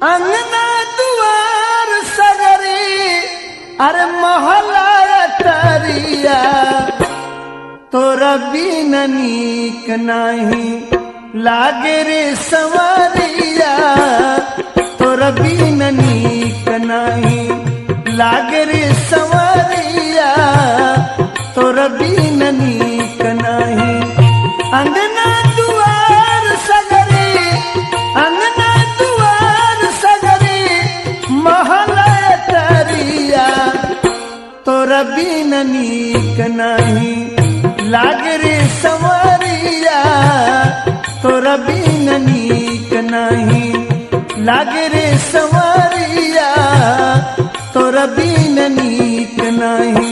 अंगना दुआर सगरी अरे महला तरिया तोरा बिन नीक नाही लागे रे संवरिया तोरा बिन नीक नाही लागे रे संवरिया तोरा बिन नीक नाही अंगना दुआर सगरी अंगना दुआर सगरी महला तरिया तोरा बिन नीक नाही लागे रे संवरिया तोरा बिन नीक नाही लागे रे संवरिया तोरा बिन नीक नाही।